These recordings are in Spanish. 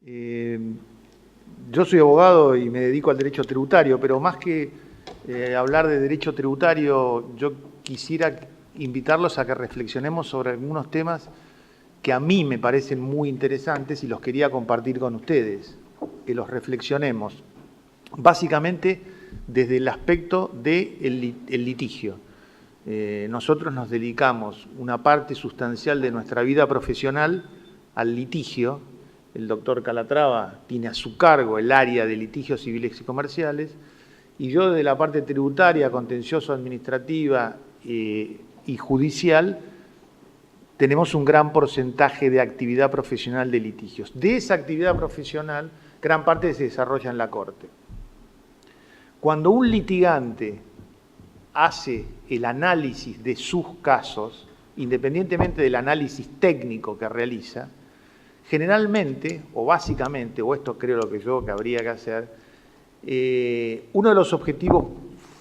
Yo soy abogado y me dedico al derecho tributario, pero más que hablar de derecho tributario, yo quisiera invitarlos a que reflexionemos sobre algunos temas que a mí me parecen muy interesantes y los quería compartir con ustedes, que los reflexionemos, básicamente desde el aspecto del litigio. Nosotros nos dedicamos una parte sustancial de nuestra vida profesional al litigio. El doctor Calatrava tiene a su cargo el área de litigios civiles y comerciales, y yo de la parte tributaria, contencioso-administrativa y judicial, tenemos un gran porcentaje de actividad profesional de litigios. De esa actividad profesional, gran parte se desarrolla en la Corte. Cuando un litigante hace el análisis de sus casos, independientemente del análisis técnico que realiza, generalmente, o básicamente, o esto creo lo que que habría que hacer, uno de los objetivos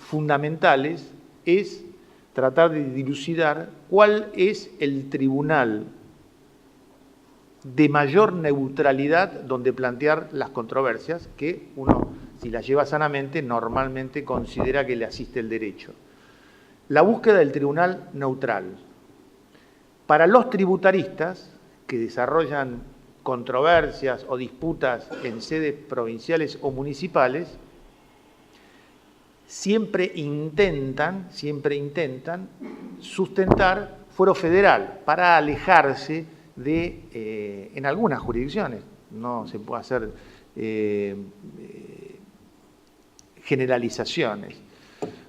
fundamentales es tratar de dilucidar cuál es el tribunal de mayor neutralidad donde plantear las controversias que uno, si las lleva sanamente, normalmente considera que le asiste el derecho. La búsqueda del tribunal neutral. Para los tributaristas que desarrollan controversias o disputas en sedes provinciales o municipales, siempre intentan sustentar fuero federal para alejarse de, en algunas jurisdicciones, no se puede hacer generalizaciones,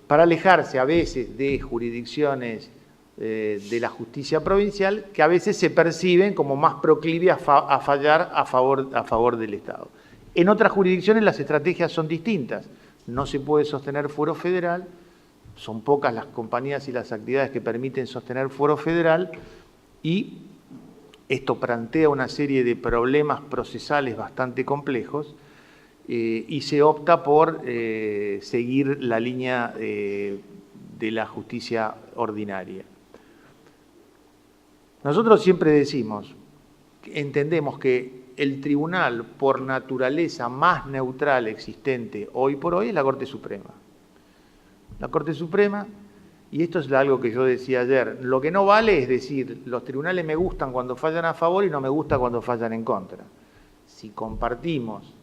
para alejarse a veces de jurisdicciones de la justicia provincial que a veces se perciben como más proclives a fallar a favor del Estado. En otras jurisdicciones las estrategias son distintas. No se puede sostener fuero federal, son pocas las compañías y las actividades que permiten sostener fuero federal y esto plantea una serie de problemas procesales bastante complejos y se opta por seguir la línea de la justicia ordinaria. Nosotros siempre decimos, entendemos que el tribunal por naturaleza más neutral existente hoy por hoy es la Corte Suprema. La Corte Suprema, y esto es algo que yo decía ayer, lo que no vale es decir, los tribunales me gustan cuando fallan a favor y no me gusta cuando fallan en contra. Si compartimos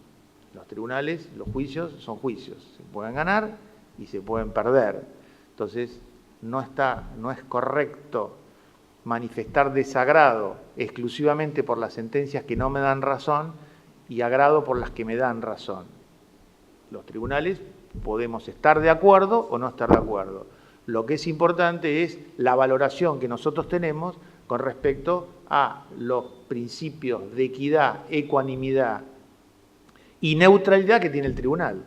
los tribunales, los juicios son juicios, se pueden ganar y se pueden perder. Entonces, no es correcto manifestar desagrado exclusivamente por las sentencias que no me dan razón y agrado por las que me dan razón. Los tribunales podemos estar de acuerdo o no estar de acuerdo. Lo que es importante es la valoración que nosotros tenemos con respecto a los principios de equidad, ecuanimidad y neutralidad que tiene el tribunal.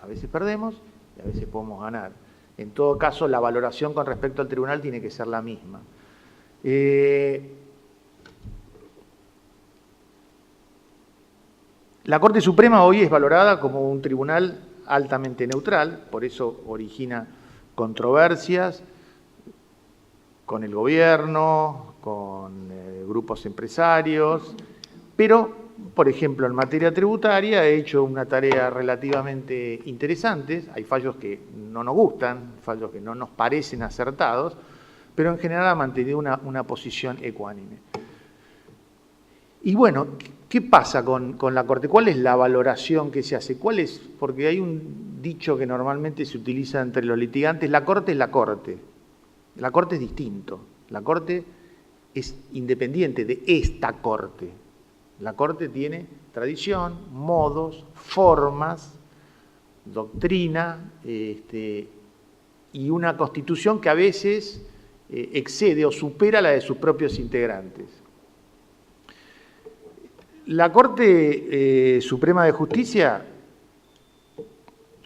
A veces perdemos y a veces podemos ganar. En todo caso, la valoración con respecto al tribunal tiene que ser la misma. La Corte Suprema hoy es valorada como un tribunal altamente neutral, por eso origina controversias con el gobierno, con grupos empresarios, pero, por ejemplo, en materia tributaria ha hecho una tarea relativamente interesante. Hay fallos que no nos gustan, fallos que no nos parecen acertados, pero en general ha mantenido una posición ecuánime. Y bueno, ¿qué pasa con la Corte? ¿Cuál es la valoración que se hace? ¿Cuál es? Porque hay un dicho que normalmente se utiliza entre los litigantes, la Corte es la Corte. La Corte es distinto. La Corte es independiente de esta Corte. La Corte tiene tradición, modos, formas, doctrina y una constitución que a veces excede o supera la de sus propios integrantes. La Corte Suprema de Justicia,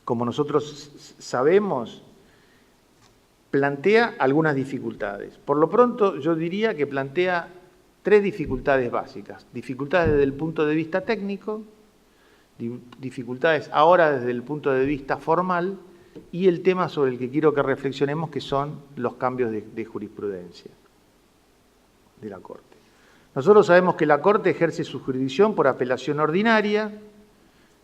como nosotros sabemos, plantea algunas dificultades. Por lo pronto, yo diría que plantea tres dificultades básicas. Dificultades desde el punto de vista técnico, dificultades ahora desde el punto de vista formal y el tema sobre el que quiero que reflexionemos, que son los cambios de jurisprudencia de la Corte. Nosotros sabemos que la Corte ejerce su jurisdicción por apelación ordinaria,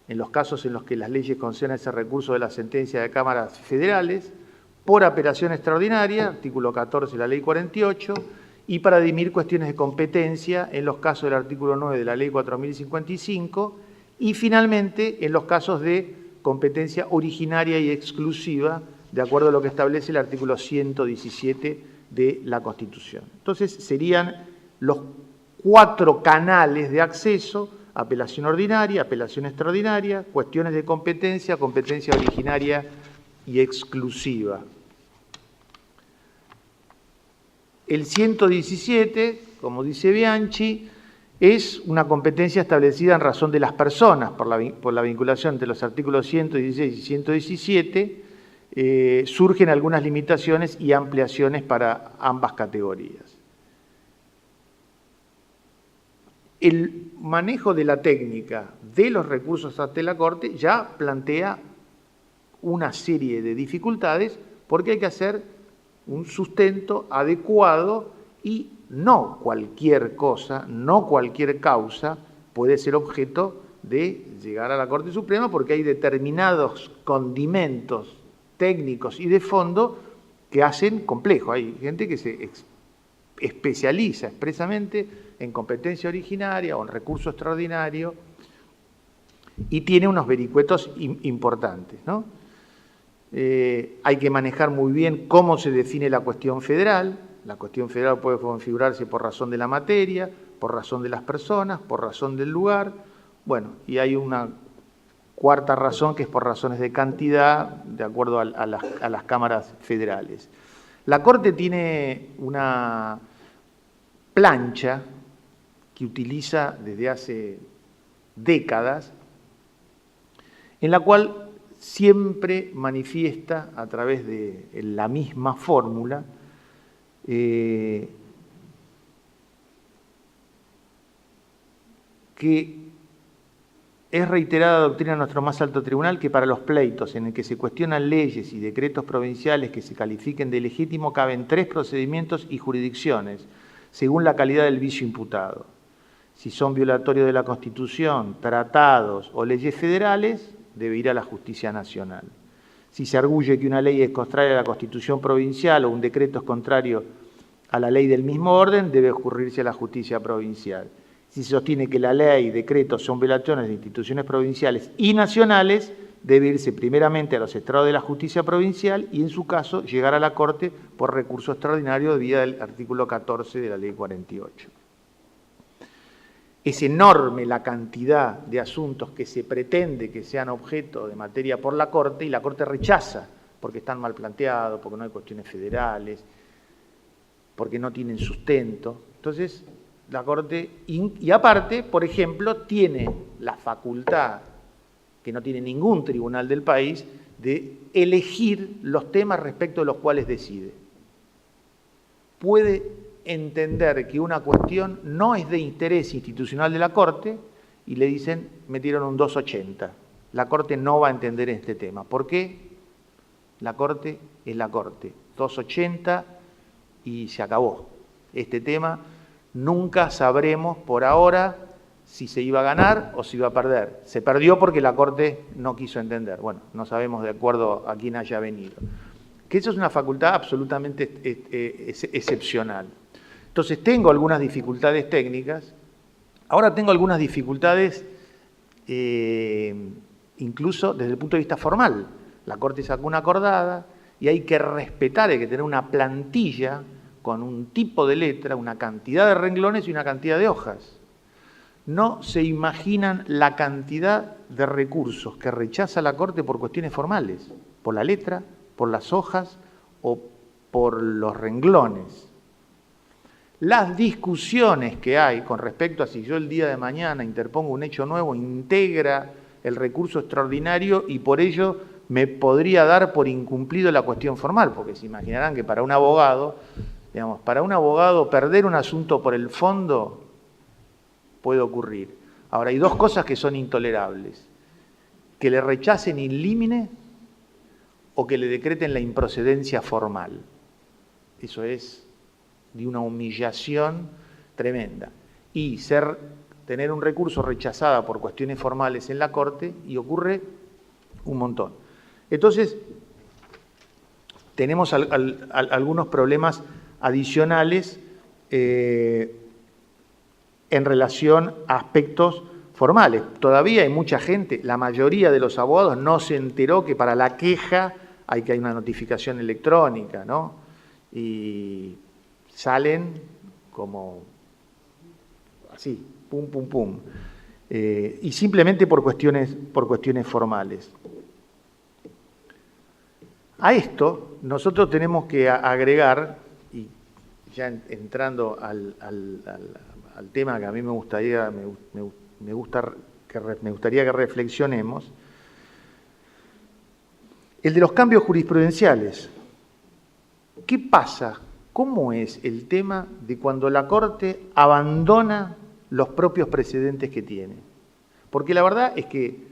en los casos en los que las leyes concedan ese recurso de la sentencia de cámaras federales, por apelación extraordinaria, artículo 14 de la Ley 48, y para dirimir cuestiones de competencia en los casos del artículo 9 de la Ley 4055, y finalmente en los casos de competencia originaria y exclusiva, de acuerdo a lo que establece el artículo 117 de la Constitución. Entonces serían los 4 canales de acceso: apelación ordinaria, apelación extraordinaria, cuestiones de competencia, competencia originaria y exclusiva. El 117, como dice Bianchi, es una competencia establecida en razón de las personas por la vinculación entre los artículos 116 y 117. Surgen algunas limitaciones y ampliaciones para ambas categorías. El manejo de la técnica de los recursos ante la Corte ya plantea una serie de dificultades, porque hay que hacer un sustento adecuado y no cualquier cosa, no cualquier causa puede ser objeto de llegar a la Corte Suprema, porque hay determinados condimentos técnicos y de fondo que hacen complejo. Hay gente que se especializa expresamente en competencia originaria o en recurso extraordinario y tiene unos vericuetos importantes, ¿no? Hay que manejar muy bien cómo se define la cuestión federal. La cuestión federal puede configurarse por razón de la materia, por razón de las personas, por razón del lugar. Bueno, y hay una cuarta razón que es por razones de cantidad, de acuerdo a las cámaras federales. La Corte tiene una plancha que utiliza desde hace décadas, en la cual siempre manifiesta a través de la misma fórmula que es reiterada doctrina de nuestro más alto tribunal que para los pleitos en el que se cuestionan leyes y decretos provinciales que se califiquen de legítimo caben 3 procedimientos y jurisdicciones, según la calidad del vicio imputado. Si son violatorios de la Constitución, tratados o leyes federales, debe ir a la justicia nacional. Si se arguye que una ley es contraria a la Constitución provincial o un decreto es contrario a la ley del mismo orden, debe ocurrirse a la justicia provincial. Si se sostiene que la ley y decretos son violaciones de instituciones provinciales y nacionales, debe irse primeramente a los estrados de la justicia provincial y, en su caso, llegar a la Corte por recurso extraordinario vía el artículo 14 de la Ley 48. Es enorme la cantidad de asuntos que se pretende que sean objeto de materia por la Corte y la Corte rechaza porque están mal planteados, porque no hay cuestiones federales, porque no tienen sustento. Entonces, la Corte, y aparte, por ejemplo, tiene la facultad, que no tiene ningún tribunal del país, de elegir los temas respecto de los cuales decide. Puede entender que una cuestión no es de interés institucional de la Corte y le dicen, metieron un 280. La Corte no va a entender este tema. ¿Por qué? La Corte es la Corte. 280 y se acabó. Este tema nunca sabremos por ahora si se iba a ganar o si iba a perder. Se perdió porque la Corte no quiso entender. Bueno, no sabemos de acuerdo a quién haya venido. Que eso es una facultad absolutamente excepcional. Entonces, tengo algunas dificultades técnicas. Ahora tengo algunas dificultades incluso desde el punto de vista formal. La Corte sacó una acordada y hay que respetar, hay que tener una plantilla con un tipo de letra, una cantidad de renglones y una cantidad de hojas. No se imaginan la cantidad de recursos que rechaza la Corte por cuestiones formales, por la letra, por las hojas o por los renglones. Las discusiones que hay con respecto a si yo el día de mañana interpongo un hecho nuevo, integra el recurso extraordinario y por ello me podría dar por incumplido la cuestión formal, porque se imaginarán que para un abogado, digamos, para un abogado perder un asunto por el fondo puede ocurrir. Ahora, hay dos cosas que son intolerables: que le rechacen in limine o que le decreten la improcedencia formal. Eso es de una humillación tremenda. y tener un recurso rechazada por cuestiones formales en la Corte, y ocurre un montón. Entonces, tenemos algunos problemas adicionales en relación a aspectos formales. Todavía hay mucha gente, la mayoría de los abogados no se enteró que para la queja hay una notificación electrónica, ¿no? Y salen como así, pum, pum, pum. Y simplemente por cuestiones formales. A esto nosotros tenemos que agregar, y ya entrando al tema que a mí me gustaría que reflexionemos, el de los cambios jurisprudenciales. ¿Qué pasa? ¿Cómo es el tema de cuando la Corte abandona los propios precedentes que tiene? Porque la verdad es que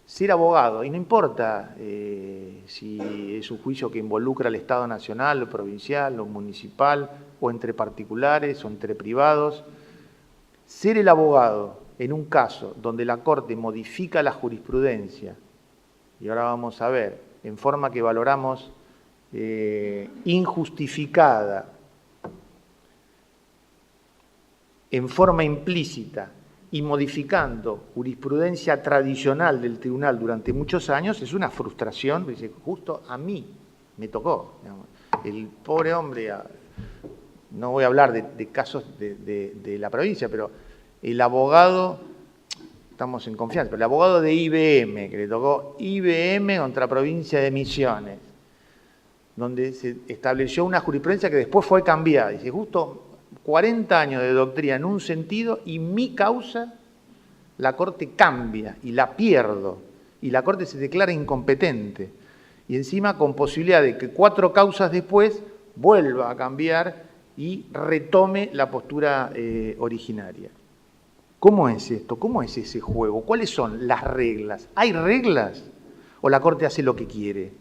ser abogado, y no importa si es un juicio que involucra al Estado nacional, o provincial, o municipal, o entre particulares, o entre privados, ser el abogado en un caso donde la Corte modifica la jurisprudencia, y ahora vamos a ver, en forma que valoramos injustificada, en forma implícita, y modificando jurisprudencia tradicional del tribunal durante muchos años, es una frustración, dice, justo a mí me tocó. Digamos. El pobre hombre, no voy a hablar de casos de la provincia, pero el abogado, estamos en confianza, pero el abogado de IBM, que le tocó IBM contra provincia de Misiones, donde se estableció una jurisprudencia que después fue cambiada. Dice, justo 40 años de doctrina en un sentido y mi causa, la Corte cambia y la pierdo. Y la Corte se declara incompetente. Y encima con posibilidad de que 4 causas después vuelva a cambiar y retome la postura originaria. ¿Cómo es esto? ¿Cómo es ese juego? ¿Cuáles son las reglas? ¿Hay reglas? ¿O la Corte hace lo que quiere?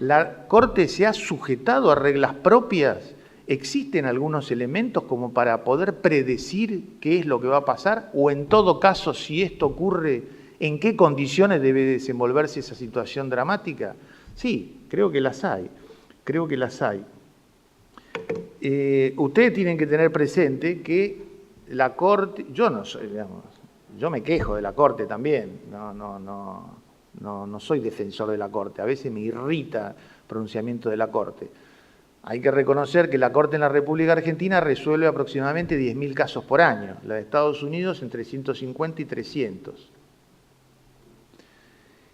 ¿La Corte se ha sujetado a reglas propias? ¿Existen algunos elementos como para poder predecir qué es lo que va a pasar? ¿O en todo caso, si esto ocurre, en qué condiciones debe desenvolverse esa situación dramática? Sí, creo que las hay. Creo que las hay. Ustedes tienen que tener presente que la Corte, yo no soy, digamos, yo me quejo de la Corte también, no soy defensor de la Corte, a veces me irrita el pronunciamiento de la Corte. Hay que reconocer que la Corte en la República Argentina resuelve aproximadamente 10.000 casos por año, la de Estados Unidos entre 150 y 300.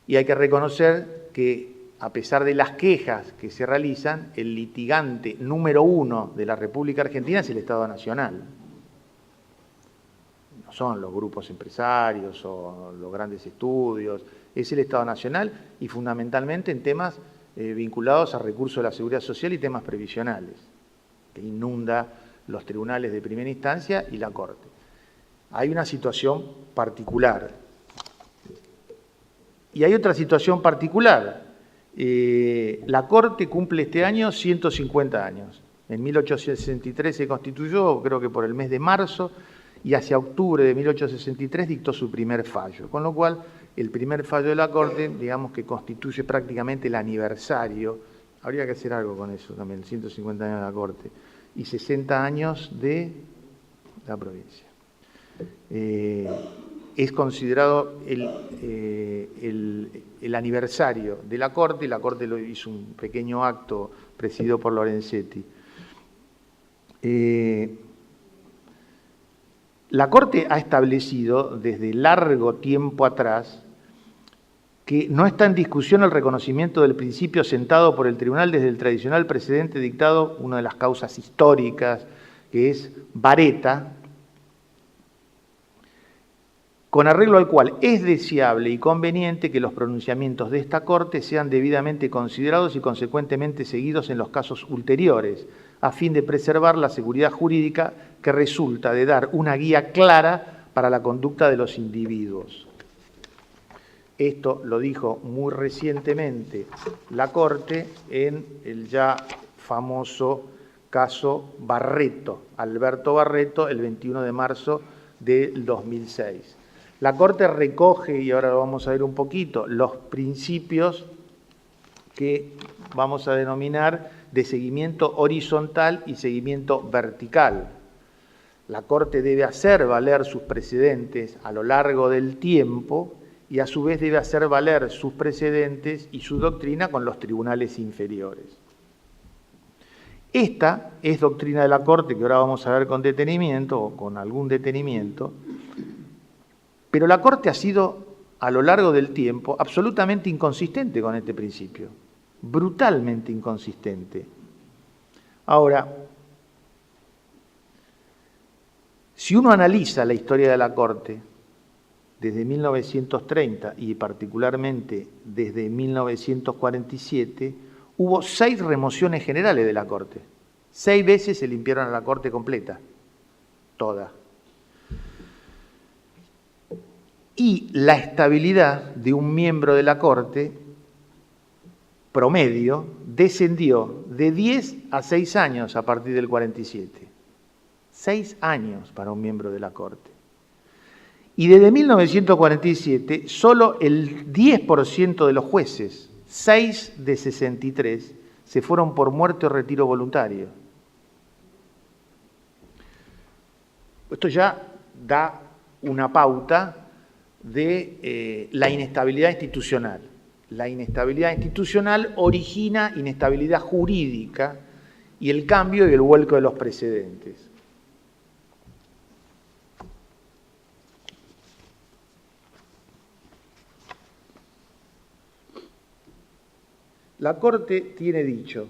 Y hay que reconocer que, a pesar de las quejas que se realizan, el litigante número 1 de la República Argentina es el Estado Nacional. No son los grupos empresarios o los grandes estudios, es el Estado Nacional y fundamentalmente en temas vinculados a recursos de la Seguridad Social y temas previsionales, que inunda los tribunales de primera instancia y la Corte. Hay una situación particular. Y hay otra situación particular. La Corte cumple este año 150 años. En 1863 se constituyó, creo que por el mes de marzo, y hacia octubre de 1863 dictó su primer fallo, con lo cual el primer fallo de la Corte, digamos que constituye prácticamente el aniversario, habría que hacer algo con eso también, 150 años de la Corte, y 60 años de la provincia. Es considerado el aniversario de la Corte, y la Corte lo hizo un pequeño acto presidido por Lorenzetti. La Corte ha establecido desde largo tiempo atrás que no está en discusión el reconocimiento del principio sentado por el tribunal desde el tradicional precedente dictado, una de las causas históricas, que es Vareta, con arreglo al cual es deseable y conveniente que los pronunciamientos de esta Corte sean debidamente considerados y consecuentemente seguidos en los casos ulteriores, a fin de preservar la seguridad jurídica que resulta de dar una guía clara para la conducta de los individuos. Esto lo dijo muy recientemente la Corte en el ya famoso caso Barreto, Alberto Barreto, el 21 de marzo del 2006. La Corte recoge, y ahora lo vamos a ver un poquito, los principios que vamos a denominar de seguimiento horizontal y seguimiento vertical. La Corte debe hacer valer sus precedentes a lo largo del tiempo y a su vez debe hacer valer sus precedentes y su doctrina con los tribunales inferiores. Esta es doctrina de la Corte que ahora vamos a ver con detenimiento o con algún detenimiento, pero la Corte ha sido a lo largo del tiempo absolutamente inconsistente con este principio, brutalmente inconsistente. Ahora, si uno analiza la historia de la Corte desde 1930 y particularmente desde 1947, hubo 6 remociones generales de la Corte. 6 veces se limpiaron a la Corte completa, toda. Y la estabilidad de un miembro de la Corte promedio descendió de 10 a 6 años a partir del 47. 6 años para un miembro de la Corte. Y desde 1947, solo el 10% de los jueces, 6 de 63, se fueron por muerte o retiro voluntario. Esto ya da una pauta de la inestabilidad institucional. La inestabilidad institucional origina inestabilidad jurídica y el cambio y el vuelco de los precedentes. La Corte tiene dicho: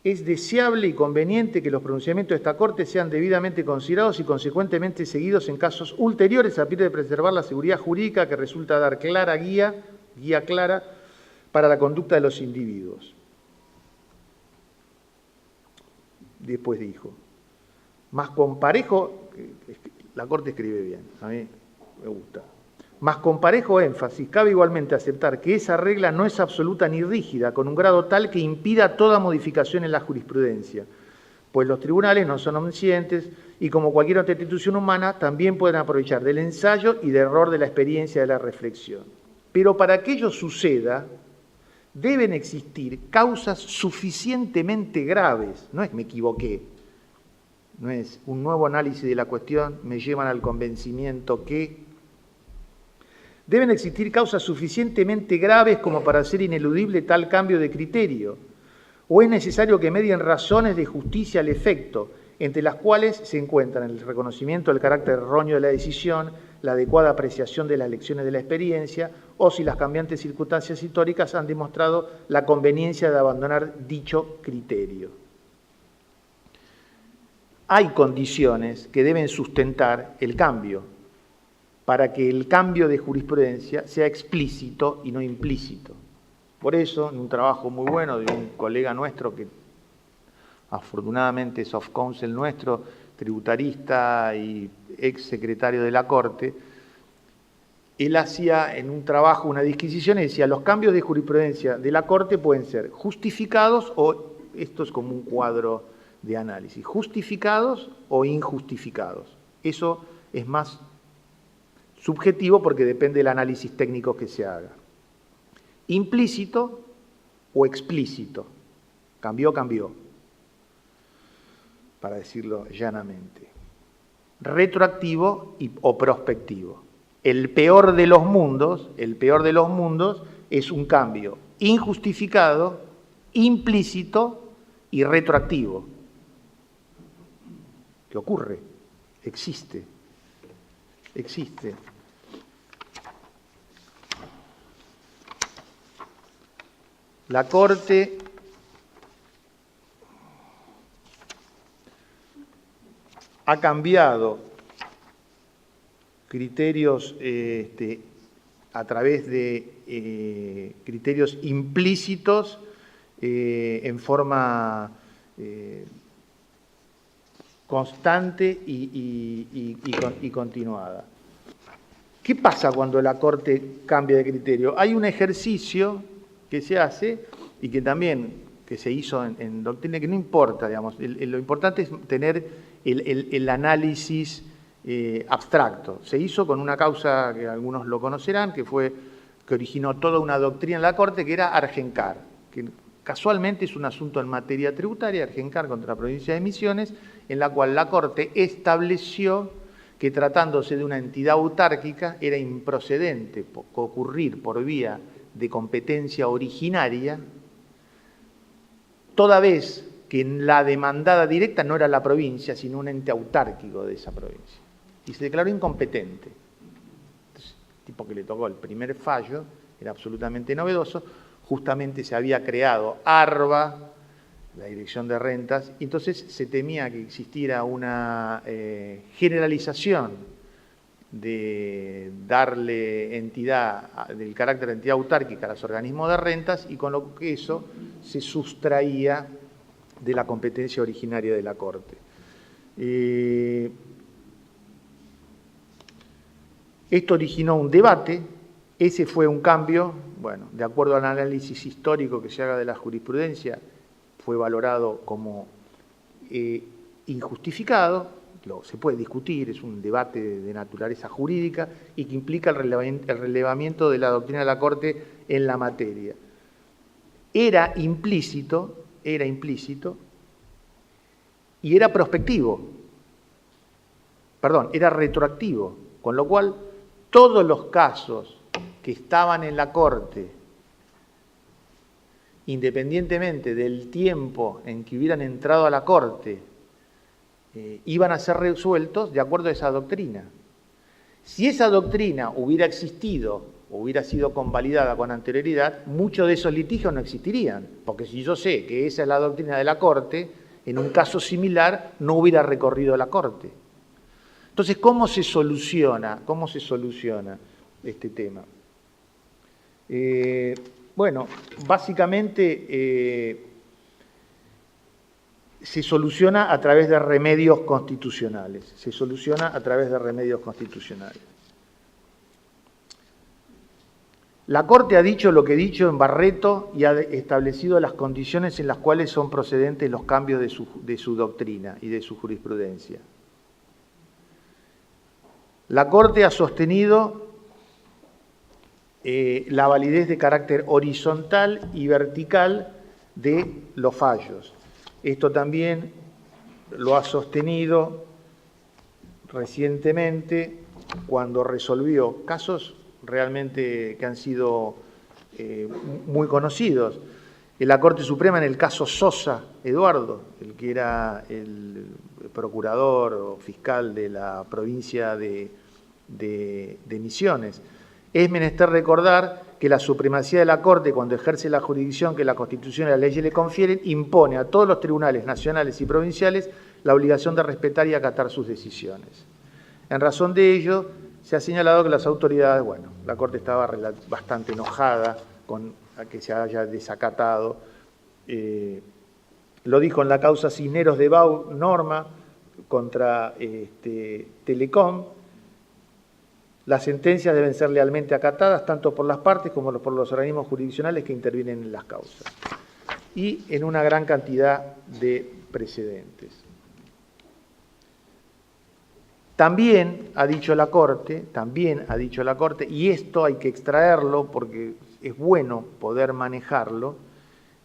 es deseable y conveniente que los pronunciamientos de esta Corte sean debidamente considerados y consecuentemente seguidos en casos ulteriores a fin de preservar la seguridad jurídica que resulta dar clara guía clara para la conducta de los individuos. Después dijo, más con parejo, la Corte escribe bien, a mí me gusta. Más con parejo énfasis, cabe igualmente aceptar que esa regla no es absoluta ni rígida, con un grado tal que impida toda modificación en la jurisprudencia, pues los tribunales no son omniscientes y, como cualquier otra institución humana, también pueden aprovechar del ensayo y del error de la experiencia de la reflexión. Pero para que ello suceda, deben existir causas suficientemente graves, no es me equivoqué, no es un nuevo análisis de la cuestión, me llevan al convencimiento que... Deben existir causas suficientemente graves como para hacer ineludible tal cambio de criterio, o es necesario que medien razones de justicia al efecto, entre las cuales se encuentran el reconocimiento del carácter erróneo de la decisión, la adecuada apreciación de las lecciones de la experiencia, o si las cambiantes circunstancias históricas han demostrado la conveniencia de abandonar dicho criterio. Hay condiciones que deben sustentar el cambio, para que el cambio de jurisprudencia sea explícito y no implícito. Por eso, en un trabajo muy bueno de un colega nuestro que afortunadamente es of counsel nuestro, tributarista y ex secretario de la Corte, él hacía en un trabajo una disquisición y decía, los cambios de jurisprudencia de la Corte pueden ser justificados o, esto es como un cuadro de análisis, justificados o injustificados. Eso es más subjetivo porque depende del análisis técnico que se haga. Implícito o explícito. Cambió, para decirlo llanamente. Retroactivo o prospectivo. El peor de los mundos es un cambio injustificado, implícito y retroactivo. ¿Qué ocurre? Existe. La Corte ha cambiado criterios a través de criterios implícitos en forma constante y continuada. ¿Qué pasa cuando la Corte cambia de criterio? Hay un ejercicio que se hace y que también que se hizo en doctrina, que no importa, digamos, lo importante es tener el análisis abstracto. Se hizo con una causa que algunos lo conocerán, que originó toda una doctrina en la Corte, que era Argencar, que casualmente es un asunto en materia tributaria, Argencar contra la provincia de Misiones, en la cual la Corte estableció que tratándose de una entidad autárquica era improcedente concurrir por vía de competencia originaria, toda vez que la demandada directa no era la provincia, sino un ente autárquico de esa provincia. Y se declaró incompetente. Entonces, el tipo que le tocó el primer fallo era absolutamente novedoso. Justamente se había creado ARBA, la Dirección de Rentas, y entonces se temía que existiera una generalización de darle entidad, del carácter de entidad autárquica a los organismos de rentas, y con lo que eso se sustraía de la competencia originaria de la Corte. Esto originó un debate, ese fue un cambio, bueno, de acuerdo al análisis histórico que se haga de la jurisprudencia, fue valorado como injustificado, se puede discutir, es un debate de naturaleza jurídica y que implica el relevamiento de la doctrina de la Corte en la materia. Era implícito y era prospectivo, era retroactivo, con lo cual todos los casos que estaban en la Corte, independientemente del tiempo en que hubieran entrado a la Corte, iban a ser resueltos de acuerdo a esa doctrina. Si esa doctrina hubiera existido o hubiera sido convalidada con anterioridad, muchos de esos litigios no existirían, porque si yo sé que esa es la doctrina de la Corte, en un caso similar no hubiera recorrido la Corte. Entonces, ¿cómo se soluciona este tema? Bueno, básicamente se soluciona a través de remedios constitucionales. La Corte ha dicho lo que ha dicho en Barreto y ha establecido las condiciones en las cuales son procedentes los cambios de su doctrina y de su jurisprudencia. La Corte ha sostenido la validez de carácter horizontal y vertical de los fallos. Esto también lo ha sostenido recientemente cuando resolvió casos realmente que han sido muy conocidos. En la Corte Suprema, en el caso Sosa Eduardo, el que era el procurador o fiscal de la provincia de Misiones, es menester recordar que la supremacía de la Corte, cuando ejerce la jurisdicción que la Constitución y las leyes le confieren, impone a todos los tribunales nacionales y provinciales la obligación de respetar y acatar sus decisiones. En razón de ello, se ha señalado que las autoridades, la Corte estaba bastante enojada con que se haya desacatado. Lo dijo en la causa Cisneros de Bau Norma contra Telecom. Las sentencias deben ser lealmente acatadas tanto por las partes como por los organismos jurisdiccionales que intervienen en las causas. Y en una gran cantidad de precedentes. También ha dicho la Corte, y esto hay que extraerlo porque es bueno poder manejarlo,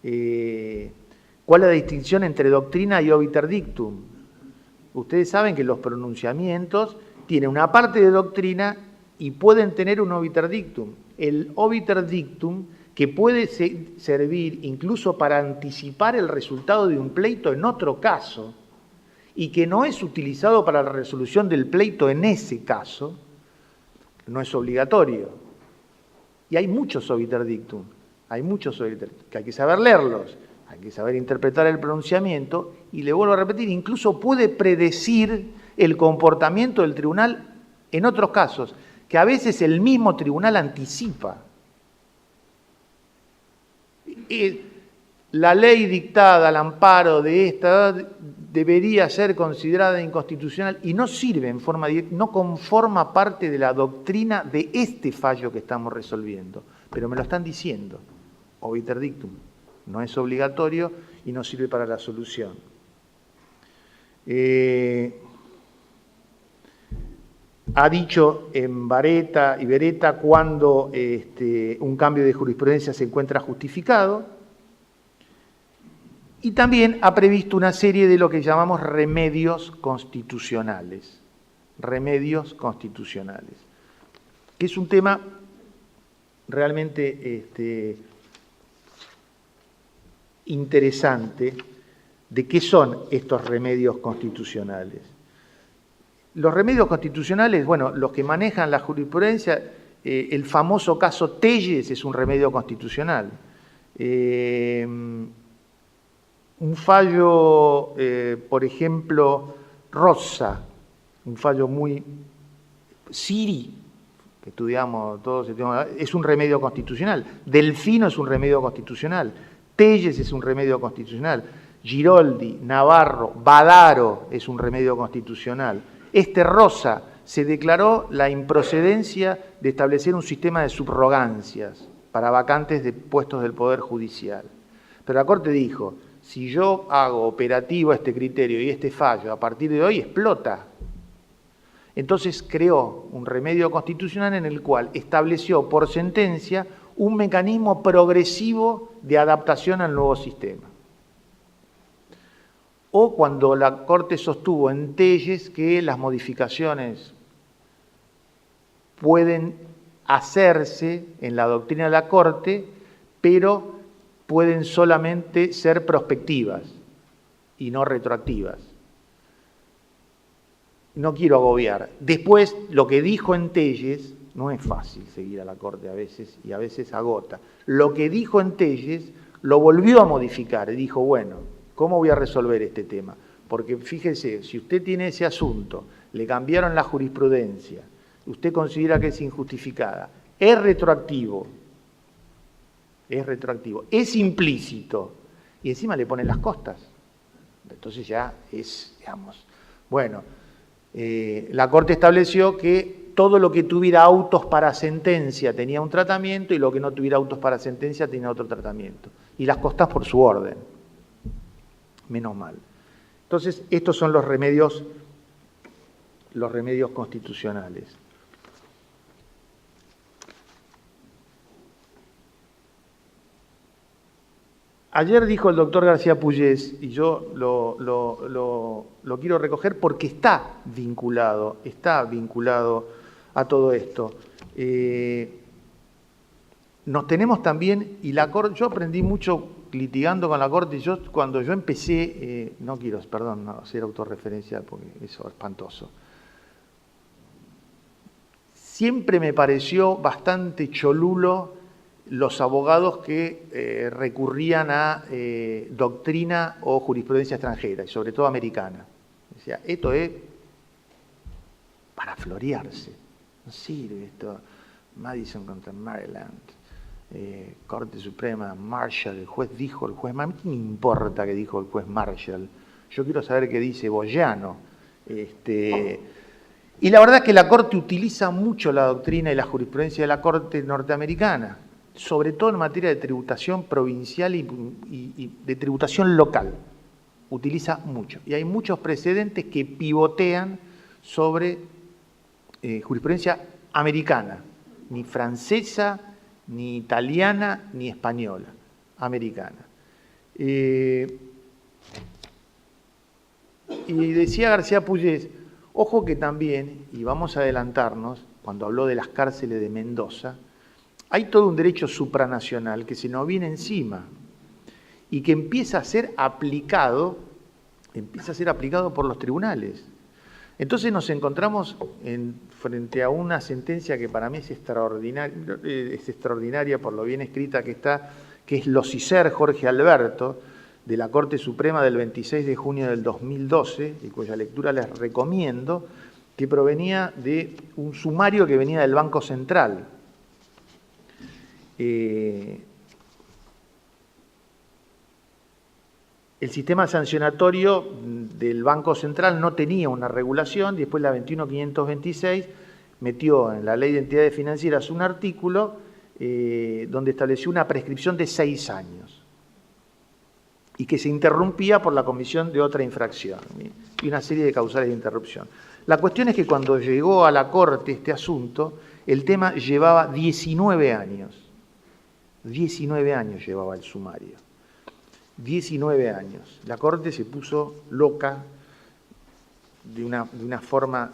¿cuál es la distinción entre doctrina y obiter dictum? Ustedes saben que los pronunciamientos tienen una parte de doctrina y pueden tener un obiter dictum. El obiter dictum, que puede servir incluso para anticipar el resultado de un pleito en otro caso, y que no es utilizado para la resolución del pleito en ese caso, no es obligatorio. Y hay muchos obiter dictum, que hay que saber leerlos, hay que saber interpretar el pronunciamiento, y le vuelvo a repetir, incluso puede predecir el comportamiento del tribunal en otros casos, que a veces el mismo tribunal anticipa. La ley dictada al amparo de esta debería ser considerada inconstitucional y no sirve en forma directa, no conforma parte de la doctrina de este fallo que estamos resolviendo, pero me lo están diciendo. Obiter dictum no es obligatorio y no sirve para la solución. ha dicho en Vareta y Beretta cuando un cambio de jurisprudencia se encuentra justificado, y también ha previsto una serie de lo que llamamos remedios constitucionales. Remedios constitucionales, que es un tema realmente interesante de qué son estos remedios constitucionales. Los remedios constitucionales, bueno, los que manejan la jurisprudencia, el famoso caso Telles es un remedio constitucional. Un fallo, por ejemplo, Rossa, un fallo muy... Siri, que estudiamos todos, es un remedio constitucional. Delfino es un remedio constitucional. Telles es un remedio constitucional. Giroldi, Navarro, Badaro es un remedio constitucional. Rossa se declaró la improcedencia de establecer un sistema de subrogancias para vacantes de puestos del Poder Judicial. Pero la Corte dijo, si yo hago operativo este criterio y este fallo, a partir de hoy explota. Entonces creó un remedio constitucional en el cual estableció por sentencia un mecanismo progresivo de adaptación al nuevo sistema. O cuando la Corte sostuvo en Telles que las modificaciones pueden hacerse en la doctrina de la Corte, pero pueden solamente ser prospectivas y no retroactivas. No quiero agobiar. Después, lo que dijo en Telles, no es fácil seguir a la Corte a veces, y a veces agota. Lo que dijo en Telles lo volvió a modificar y dijo, bueno, ¿cómo voy a resolver este tema? Porque fíjese, si usted tiene ese asunto, le cambiaron la jurisprudencia, usted considera que es injustificada, es retroactivo, es implícito, y encima le ponen las costas. Entonces ya es, digamos, bueno, la Corte estableció que todo lo que tuviera autos para sentencia tenía un tratamiento y lo que no tuviera autos para sentencia tenía otro tratamiento. Y las costas por su orden. Menos mal. Entonces, estos son los remedios constitucionales. Ayer dijo el doctor García Pugliese, y yo lo quiero recoger porque está vinculado a todo esto. Nos tenemos también, y la Corte, yo aprendí mucho litigando con la Corte, cuando yo empecé, no quiero hacer autorreferencial porque eso es espantoso. Siempre me pareció bastante cholulo los abogados que recurrían a doctrina o jurisprudencia extranjera, y sobre todo americana. Decía, esto es para florearse, no sirve esto. Madison contra Maryland, Corte Suprema, Marshall, el juez dijo, el juez, a mí qué me importa qué dijo el juez Marshall, yo quiero saber qué dice Boyano. Y la verdad es que la Corte utiliza mucho la doctrina y la jurisprudencia de la Corte norteamericana, sobre todo en materia de tributación provincial y de tributación local. Utiliza mucho. Y hay muchos precedentes que pivotean sobre jurisprudencia americana, ni francesa, ni italiana, ni española, americana. Y decía García Pugliese, ojo que también, y vamos a adelantarnos, cuando habló de las cárceles de Mendoza, hay todo un derecho supranacional que se nos viene encima y que empieza a ser aplicado por los tribunales. Entonces nos encontramos frente a una sentencia que para mí es extraordinaria por lo bien escrita que está, que es Losicer Jorge Alberto, de la Corte Suprema del 26 de junio del 2012, y cuya lectura les recomiendo, que provenía de un sumario que venía del Banco Central. El sistema sancionatorio del Banco Central no tenía una regulación, después la 21526 metió en la Ley de Entidades Financieras un artículo donde estableció una prescripción de 6 años y que se interrumpía por la comisión de otra infracción y una serie de causales de interrupción. La cuestión es que cuando llegó a la Corte este asunto, el tema llevaba 19 años. 19 años llevaba el sumario. 19 años. La Corte se puso loca de una forma...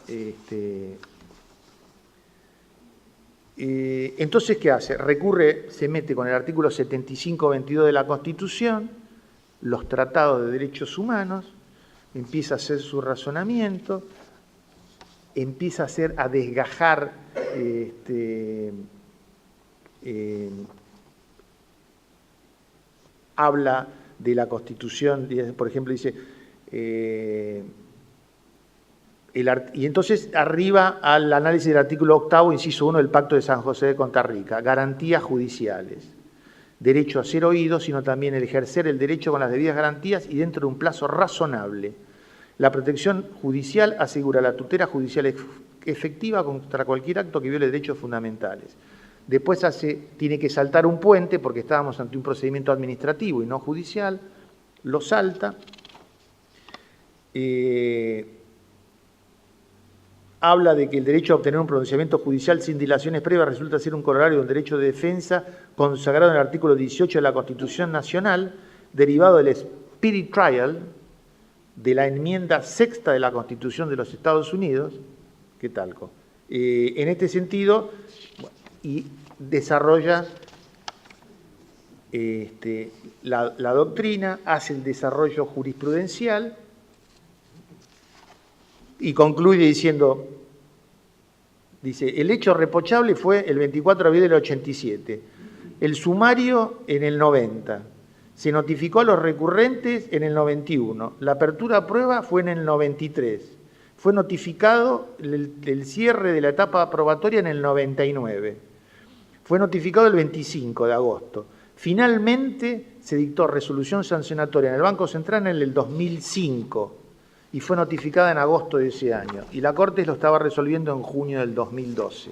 entonces, ¿qué hace? Recurre, se mete con el artículo 75-22 de la Constitución, los tratados de derechos humanos, empieza a hacer su razonamiento, empieza a desgajar habla de la Constitución, por ejemplo, dice, y entonces arriba al análisis del artículo 8º, inciso 1 del Pacto de San José de Costa Rica, garantías judiciales, derecho a ser oído, sino también el ejercer el derecho con las debidas garantías y dentro de un plazo razonable. La protección judicial asegura la tutela judicial efectiva contra cualquier acto que viole derechos fundamentales. Después tiene que saltar un puente porque estábamos ante un procedimiento administrativo y no judicial, lo salta. Habla de que el derecho a obtener un pronunciamiento judicial sin dilaciones previas resulta ser un corolario de un derecho de defensa consagrado en el artículo 18 de la Constitución Nacional, derivado del Speedy Trial, de la enmienda sexta de la Constitución de los Estados Unidos, ¿qué tal? En este sentido, y desarrolla la doctrina, hace el desarrollo jurisprudencial y concluye diciendo, dice, el hecho reprochable fue el 24 de abril del 87, el sumario en el 90, se notificó a los recurrentes en el 91, la apertura a prueba fue en el 93, fue notificado el cierre de la etapa probatoria en el 99, fue notificado el 25 de agosto, finalmente se dictó resolución sancionatoria en el Banco Central en el 2005, y fue notificada en agosto de ese año, y la Corte lo estaba resolviendo en junio del 2012.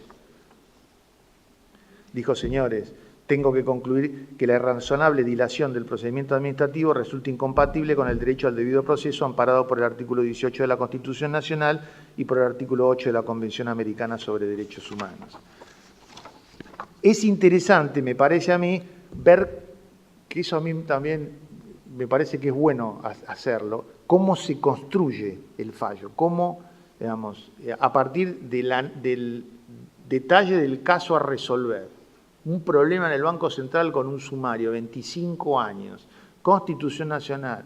Dijo, señores, tengo que concluir que la irrazonable dilación del procedimiento administrativo resulta incompatible con el derecho al debido proceso amparado por el artículo 18 de la Constitución Nacional y por el artículo 8 de la Convención Americana sobre Derechos Humanos. Es interesante, me parece a mí, ver que eso a mí también me parece que es bueno hacerlo, cómo se construye el fallo, cómo, digamos, a partir del detalle del caso a resolver. Un problema en el Banco Central con un sumario, 25 años, Constitución Nacional,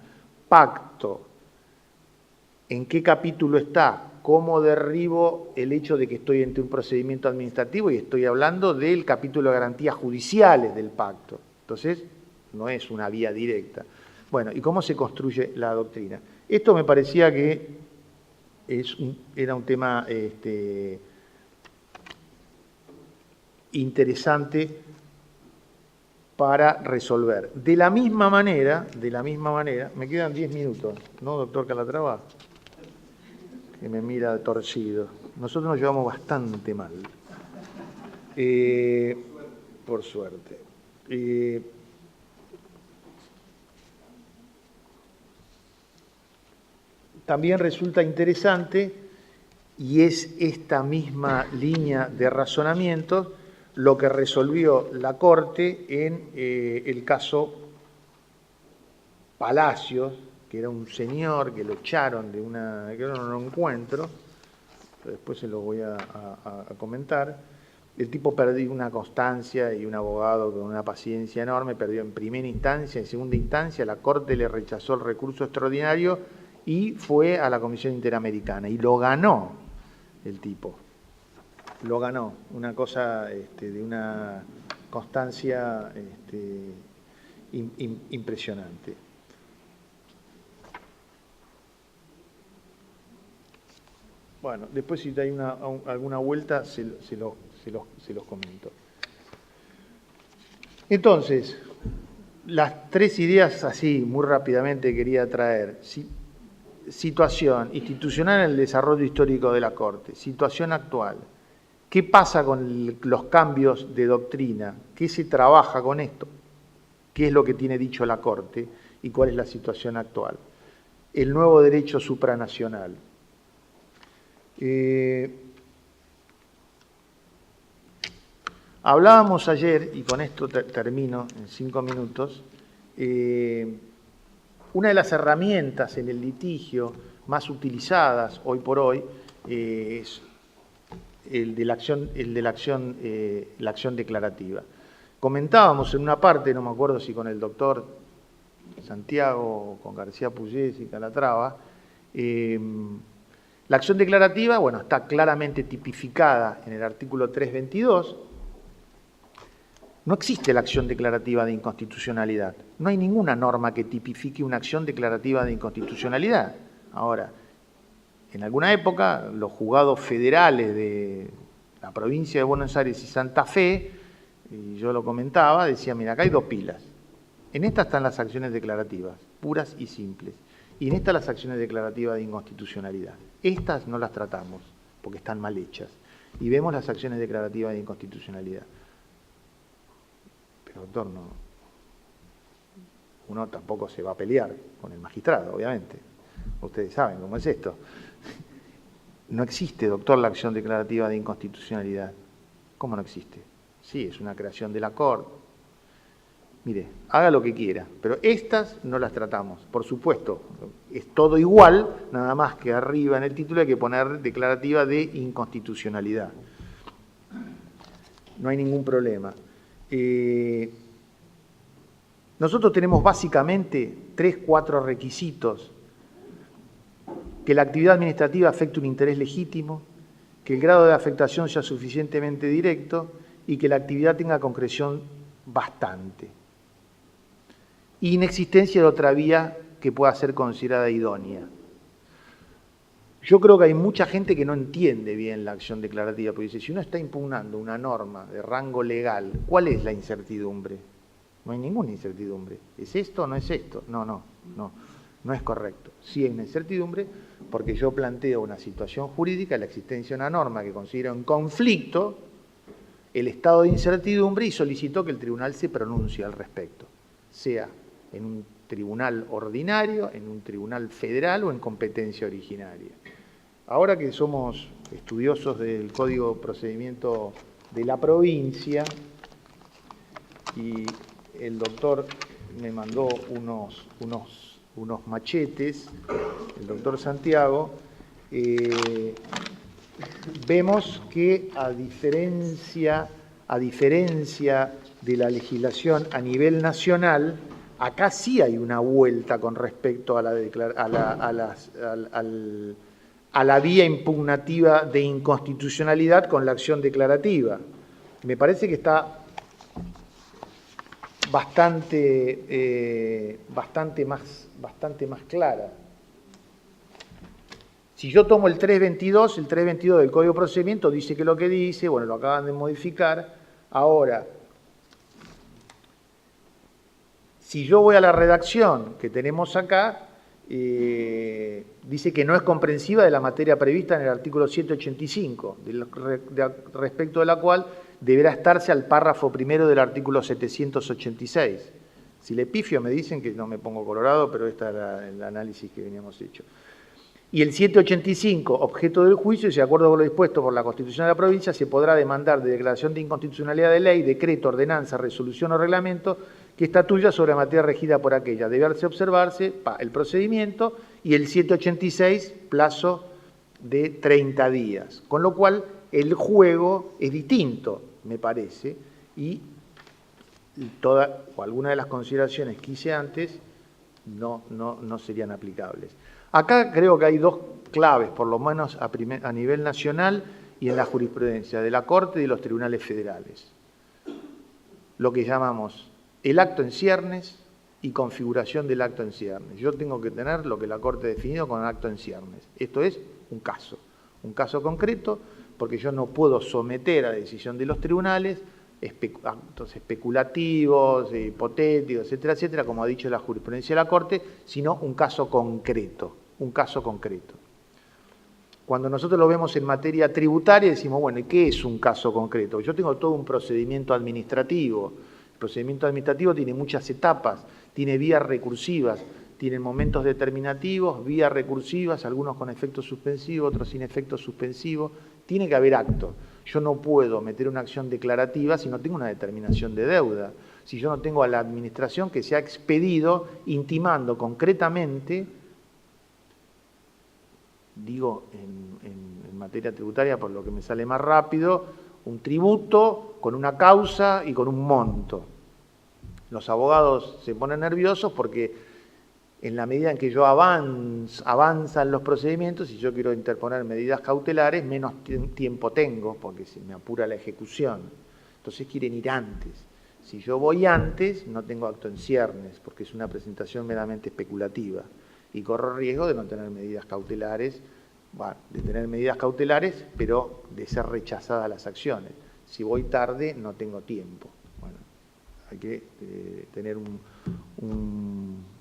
pacto, en qué capítulo está, cómo derribo el hecho de que estoy ante un procedimiento administrativo y estoy hablando del capítulo de garantías judiciales del pacto. Entonces, no es una vía directa. Bueno, ¿y cómo se construye la doctrina? Esto me parecía que era un tema interesante para resolver. De la misma manera, me quedan 10 minutos, ¿no, doctor Calatrava? Que me mira torcido. Nosotros nos llevamos bastante mal. Por suerte. También resulta interesante, y es esta misma línea de razonamiento, lo que resolvió la Corte en el caso Palacios, que era un señor que lo echaron de que ahora no lo encuentro, después se lo voy a comentar. El tipo perdió una constancia y un abogado con una paciencia enorme, perdió en primera instancia, en segunda instancia, la Corte le rechazó el recurso extraordinario y fue a la Comisión Interamericana y lo ganó el tipo. Lo ganó, una cosa de una constancia impresionante. Bueno, después si hay alguna vuelta se los comento. Entonces, las tres ideas así, muy rápidamente quería traer. Situación institucional en el desarrollo histórico de la Corte, situación actual. ¿Qué pasa con los cambios de doctrina? ¿Qué se trabaja con esto? ¿Qué es lo que tiene dicho la Corte? ¿Y cuál es la situación actual? El nuevo derecho supranacional. Hablábamos ayer, y con esto termino en 5 minutos, una de las herramientas en el litigio más utilizadas hoy por hoy es la acción declarativa. Comentábamos en una parte, no me acuerdo si con el doctor Santiago o con García Pugliese y Calatrava, la acción declarativa, bueno, está claramente tipificada en el artículo 322. No existe la acción declarativa de inconstitucionalidad. No hay ninguna norma que tipifique una acción declarativa de inconstitucionalidad. Ahora, en alguna época, los juzgados federales de la provincia de Buenos Aires y Santa Fe, y yo lo comentaba, decía, mira, acá hay 2 pilas. En esta están las acciones declarativas, puras y simples. Y en esta las acciones declarativas de inconstitucionalidad. Estas no las tratamos, porque están mal hechas. Y vemos las acciones declarativas de inconstitucionalidad. Doctor, no, uno tampoco se va a pelear con el magistrado, obviamente. Ustedes saben cómo es esto. No existe, doctor, la acción declarativa de inconstitucionalidad. ¿Cómo no existe? Sí, es una creación de la Corte. Mire, haga lo que quiera, pero estas no las tratamos. Por supuesto, es todo igual, nada más que arriba en el título hay que poner declarativa de inconstitucionalidad. No hay ningún problema. Nosotros tenemos básicamente 3, 4 requisitos: que la actividad administrativa afecte un interés legítimo, que el grado de afectación sea suficientemente directo y que la actividad tenga concreción bastante. Inexistencia de otra vía que pueda ser considerada idónea. Yo creo que hay mucha gente que no entiende bien la acción declarativa, porque dice, si uno está impugnando una norma de rango legal, ¿cuál es la incertidumbre? No hay ninguna incertidumbre. ¿Es esto o no es esto? No es correcto. Sí hay una incertidumbre porque yo planteo una situación jurídica, la existencia de una norma que considera un conflicto, el estado de incertidumbre, y solicito que el tribunal se pronuncie al respecto, sea en un tribunal ordinario, en un tribunal federal o en competencia originaria. Ahora que somos estudiosos del Código de Procedimiento de la provincia, y el doctor me mandó unos machetes, el doctor Santiago, vemos que a diferencia de la legislación a nivel nacional, acá sí hay una vuelta con respecto a la vía impugnativa de inconstitucionalidad con la acción declarativa. Me parece que está bastante más clara. Si yo tomo el 322 del Código de Procedimiento dice que lo que dice, bueno, lo acaban de modificar. Ahora, si yo voy a la redacción que tenemos acá, dice que no es comprensiva de la materia prevista en el artículo 185, respecto de la cual deberá estarse al párrafo primero del artículo 786. Si le pifio me dicen que no me pongo colorado, pero este era el análisis que veníamos hecho. Y el 785, objeto del juicio, y de acuerdo con lo dispuesto por la Constitución de la provincia, se podrá demandar de declaración de inconstitucionalidad de ley, decreto, ordenanza, resolución o reglamento que estatuya sobre la materia regida por aquella. Deberse observarse el procedimiento, y el 786, plazo de 30 días. Con lo cual, el juego es distinto, me parece, y toda o alguna de las consideraciones que hice antes no serían aplicables. Acá creo que hay 2 claves, por lo menos a nivel nacional y en la jurisprudencia de la Corte y de los tribunales federales. Lo que llamamos el acto en ciernes y configuración del acto en ciernes. Yo tengo que tener lo que la Corte ha definido con acto en ciernes. Esto es un caso concreto, porque yo no puedo someter a decisión de los tribunales actos especulativos, hipotéticos, etcétera, etcétera, como ha dicho la jurisprudencia de la Corte, sino un caso concreto. Cuando nosotros lo vemos en materia tributaria, decimos, bueno, ¿y qué es un caso concreto? Yo tengo todo un procedimiento administrativo. El procedimiento administrativo tiene muchas etapas, tiene vías recursivas, tienen momentos determinativos, vías recursivas, algunos con efecto suspensivo, otros sin efecto suspensivo. Tiene que haber acto. Yo no puedo meter una acción declarativa si no tengo una determinación de deuda. Si yo no tengo a la administración que se ha expedido intimando concretamente, digo en materia tributaria por lo que me sale más rápido, un tributo con una causa y con un monto. Los abogados se ponen nerviosos porque en la medida en que yo avanzan los procedimientos y yo quiero interponer medidas cautelares, menos tiempo tengo porque se me apura la ejecución. Entonces quieren ir antes. Si yo voy antes, no tengo acto en ciernes porque es una presentación meramente especulativa y corro riesgo de no tener medidas cautelares, bueno, de tener medidas cautelares, pero de ser rechazadas las acciones. Si voy tarde, no tengo tiempo. Bueno, hay que tener un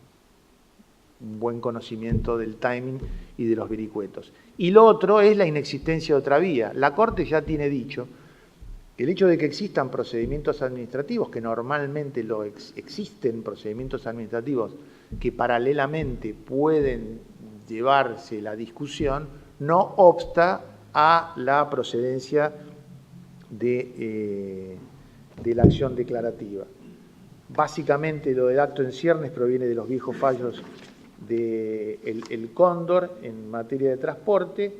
buen conocimiento del timing y de los vericuetos. Y lo otro es la inexistencia de otra vía. La Corte ya tiene dicho que el hecho de que existan procedimientos administrativos, que normalmente existen procedimientos administrativos que paralelamente pueden llevarse la discusión, no obsta a la procedencia de la acción declarativa. Básicamente lo del acto en ciernes proviene de los viejos fallos del Cóndor en materia de transporte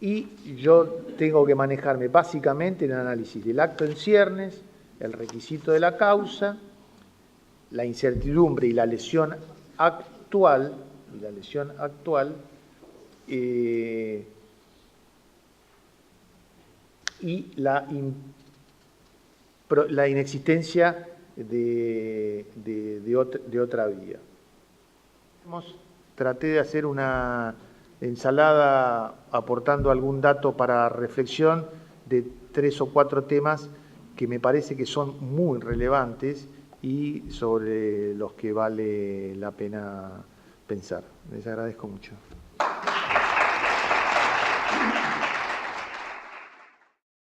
y yo tengo que manejarme básicamente en el análisis del acto en ciernes, el requisito de la causa, la incertidumbre y la lesión actual, y la inexistencia de otra vía. Traté de hacer una ensalada aportando algún dato para reflexión de 3 o 4 temas que me parece que son muy relevantes y sobre los que vale la pena pensar. Les agradezco mucho.